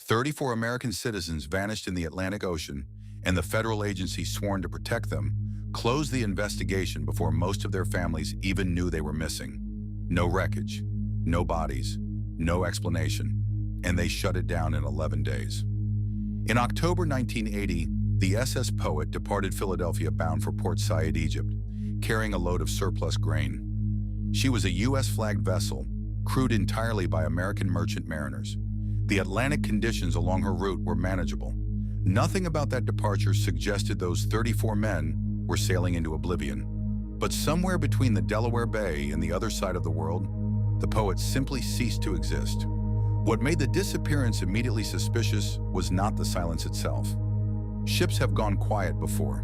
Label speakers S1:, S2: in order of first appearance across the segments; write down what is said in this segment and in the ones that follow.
S1: 34 American citizens vanished in the Atlantic Ocean, and the federal agency sworn to protect them closed the investigation before most of their families even knew they were missing. No wreckage, no bodies, no explanation, and they shut it down in 11 days. In October 1980, the SS Poet departed Philadelphia bound for Port Said, Egypt, carrying a load of surplus grain. She was a U.S.-flagged vessel, crewed entirely by American merchant mariners. The Atlantic conditions along her route were manageable. Nothing about that departure suggested those 34 men were sailing into oblivion. But somewhere between the Delaware Bay and the other side of the world, the Poet simply ceased to exist. What made the disappearance immediately suspicious was not the silence itself. Ships have gone quiet before.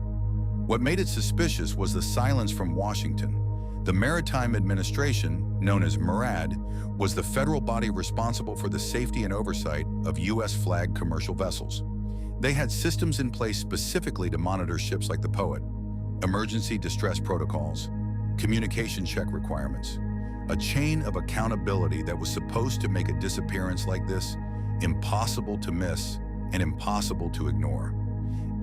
S1: What made it suspicious was the silence from Washington. The Maritime Administration, known as MARAD, was the federal body responsible for the safety and oversight of U.S.-flagged commercial vessels. They had systems in place specifically to monitor ships like the Poet, emergency distress protocols, communication check requirements, a chain of accountability that was supposed to make a disappearance like this impossible to miss and impossible to ignore.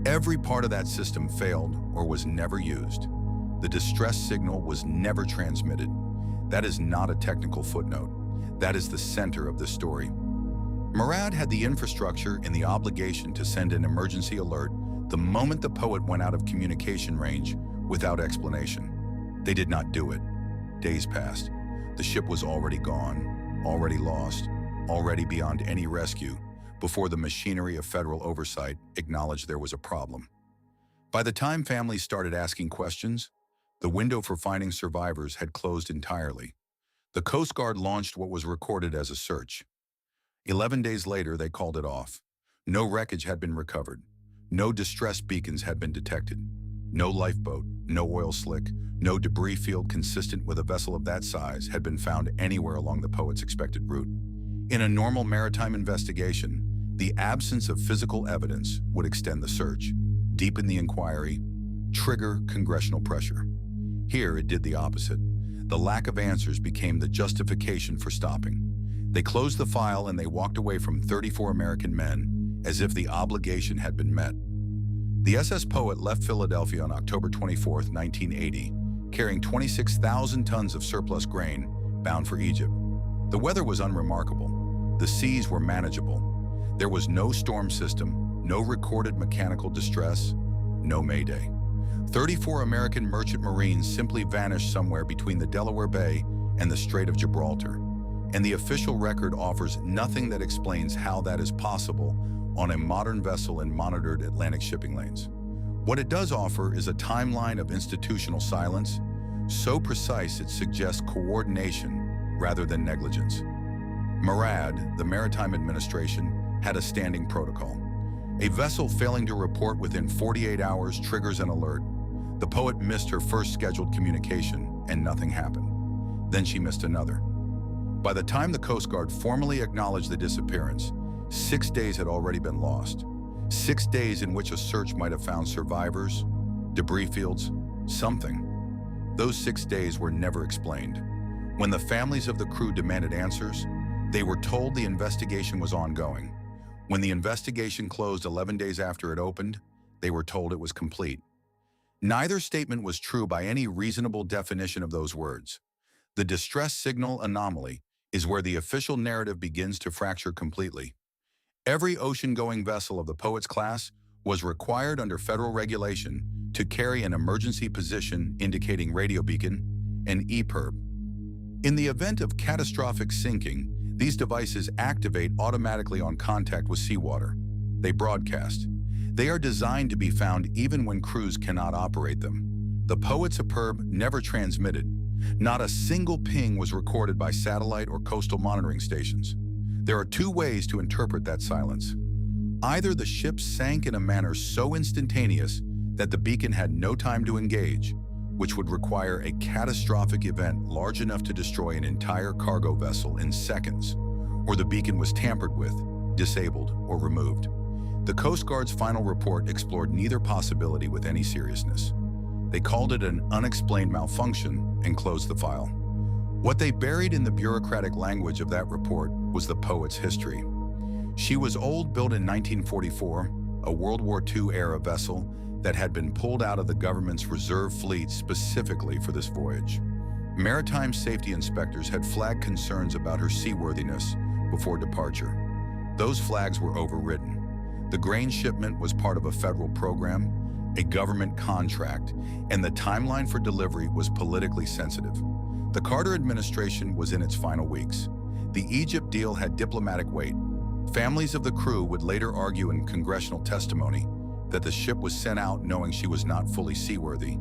S1: Every part of that system failed or was never used. The distress signal was never transmitted. That is not a technical footnote. That is the center of the story. MARAD had the infrastructure and the obligation to send an emergency alert the moment the Poet went out of communication range without explanation. They did not do it. Days passed. The ship was already gone, already lost, already beyond any rescue, before the machinery of federal oversight acknowledged there was a problem. By the time families started asking questions, the window for finding survivors had closed entirely. The Coast Guard launched what was recorded as a search. 11 days later, they called it off. No wreckage had been recovered. No distress beacons had been detected. No lifeboat, no oil slick, no debris field consistent with a vessel of that size had been found anywhere along the Poet's expected route. In a normal maritime investigation, the absence of physical evidence would extend the search, deepen the inquiry, trigger congressional pressure. Here, it did the opposite. The lack of answers became the justification for stopping. They closed the file and they walked away from 34 American men as if the obligation had been met. The SS Poet left Philadelphia on October 24, 1980, carrying 26,000 tons of surplus grain bound for Egypt. The weather was unremarkable. The seas were manageable. There was no storm system, no recorded mechanical distress, no mayday. 34 American merchant marines simply vanished somewhere between the Delaware Bay and the Strait of Gibraltar, and the official record offers nothing that explains how that is possible on a modern vessel in monitored Atlantic shipping lanes. What it does offer is a timeline of institutional silence, so precise it suggests coordination rather than negligence. MARAD, the Maritime Administration, had a standing protocol. A vessel failing to report within 48 hours triggers an alert. The Poet missed her first scheduled communication and nothing happened. Then she missed another. By the time the Coast Guard formally acknowledged the disappearance, 6 days had already been lost. 6 days in which a search might have found survivors, debris fields, something. Those 6 days were never explained. When the families of the crew demanded answers, they were told the investigation was ongoing. When the investigation closed 11 days after it opened, they were told it was complete. Neither statement was true by any reasonable definition of those words. The distress signal anomaly is where the official narrative begins to fracture completely. Every ocean-going vessel of the Poet's class was required under federal regulation to carry an emergency position indicating radio beacon, an EPIRB. In the event of catastrophic sinking, these devices activate automatically on contact with seawater. They broadcast. They are designed to be found even when crews cannot operate them. The Poet's EPIRB never transmitted. Not a single ping was recorded by satellite or coastal monitoring stations. There are two ways to interpret that silence. Either the ship sank in a manner so instantaneous that the beacon had no time to engage, which would require a catastrophic event large enough to destroy an entire cargo vessel in seconds, or the beacon was tampered with, disabled, or removed. The Coast Guard's final report explored neither possibility with any seriousness. They called it an unexplained malfunction and closed the file. What they buried in the bureaucratic language of that report was the Poet's history. She was old, built in 1944, a World War II-era vessel that had been pulled out of the government's reserve fleet specifically for this voyage. Maritime safety inspectors had flagged concerns about her seaworthiness before departure. Those flags were overridden. The grain shipment was part of a federal program, a government contract, and the timeline for delivery was politically sensitive. The Carter administration was in its final weeks. The Egypt deal had diplomatic weight. Families of the crew would later argue in congressional testimony that the ship was sent out knowing she was not fully seaworthy,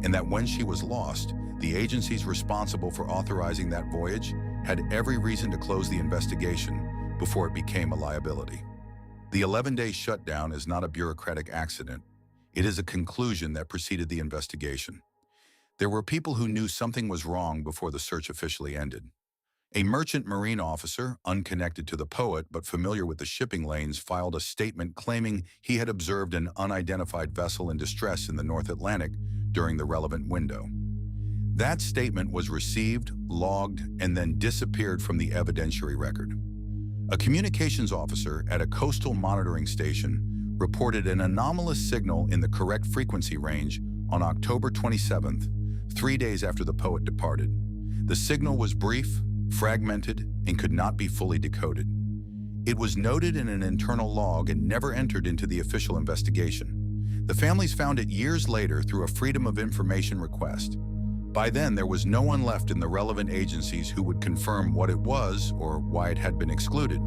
S1: and that when she was lost, the agencies responsible for authorizing that voyage had every reason to close the investigation before it became a liability. The 11-day shutdown is not a bureaucratic accident. It is a conclusion that preceded the investigation. There were people who knew something was wrong before the search officially ended. A merchant marine officer, unconnected to the poet but familiar with the shipping lanes, filed a statement claiming he had observed an unidentified vessel in distress in the North Atlantic during the relevant window. That statement was received, logged, and then disappeared from the evidentiary record. A communications officer at a coastal monitoring station reported an anomalous signal in the correct frequency range on October 27th, 3 days after the poet departed. The signal was brief, fragmented, and could not be fully decoded. It was noted in an internal log and never entered into the official investigation. The families found it years later through a Freedom of Information request. By then, there was no one left in the relevant agencies who would confirm what it was or why it had been excluded.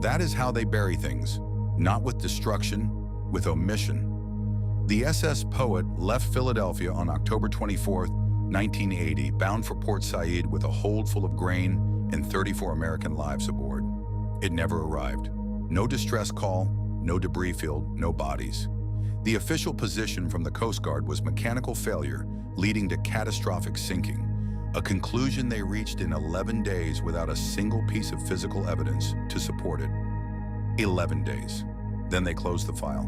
S1: That is how they bury things, not with destruction, with omission. The SS Poet left Philadelphia on October 24, 1980, bound for Port Said with a hold full of grain and 34 American lives aboard. It never arrived. No distress call, no debris field, no bodies. The official position from the Coast Guard was mechanical failure, leading to catastrophic sinking, a conclusion they reached in 11 days without a single piece of physical evidence to support it. 11 days. Then they closed the file.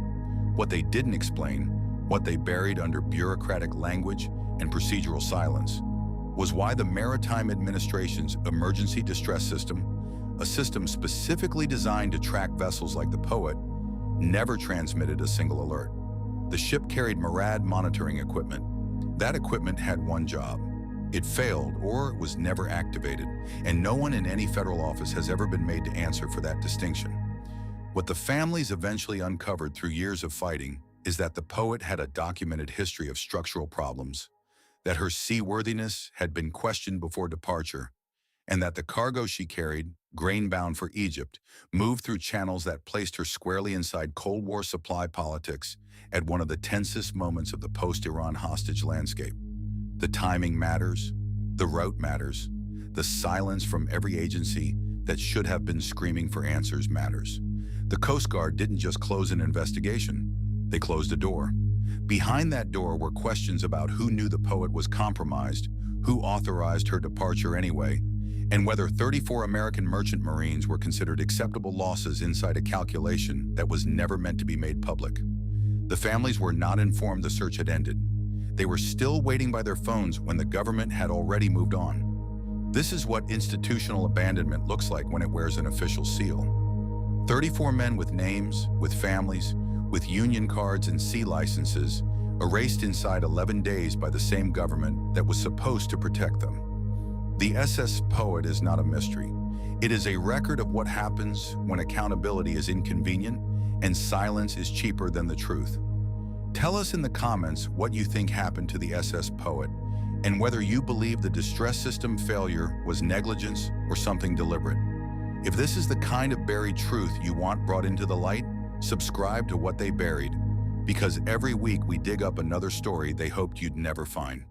S1: What they didn't explain, what they buried under bureaucratic language and procedural silence, was why the Maritime Administration's Emergency Distress System, a system specifically designed to track vessels like the Poet, never transmitted a single alert. The ship carried MARAD monitoring equipment. That equipment had one job. It failed or it was never activated, and no one in any federal office has ever been made to answer for that distinction. What the families eventually uncovered through years of fighting is that the Poet had a documented history of structural problems, that her seaworthiness had been questioned before departure, and that the cargo she carried, grain-bound for Egypt, moved through channels that placed her squarely inside Cold War supply politics at one of the tensest moments of the post-Iran hostage landscape. The timing matters, the route matters, the silence from every agency that should have been screaming for answers matters. The Coast Guard didn't just close an investigation, they closed a door. Behind that door were questions about who knew the Poet was compromised, who authorized her departure anyway, and whether 34 American merchant marines were considered acceptable losses inside a calculation that was never meant to be made public. The families were not informed the search had ended. They were still waiting by their phones when the government had already moved on. This is what institutional abandonment looks like when it wears an official seal. 34 men with names, with families, with union cards and sea licenses, erased inside 11 days by the same government that was supposed to protect them. The SS Poet is not a mystery. It is a record of what happens when accountability is inconvenient and silence is cheaper than the truth. Tell us in the comments what you think happened to the SS Poet and whether you believe the distress system failure was negligence or something deliberate. If this is the kind of buried truth you want brought into the light, subscribe to What They Buried, because every week we dig up another story they hoped you'd never find.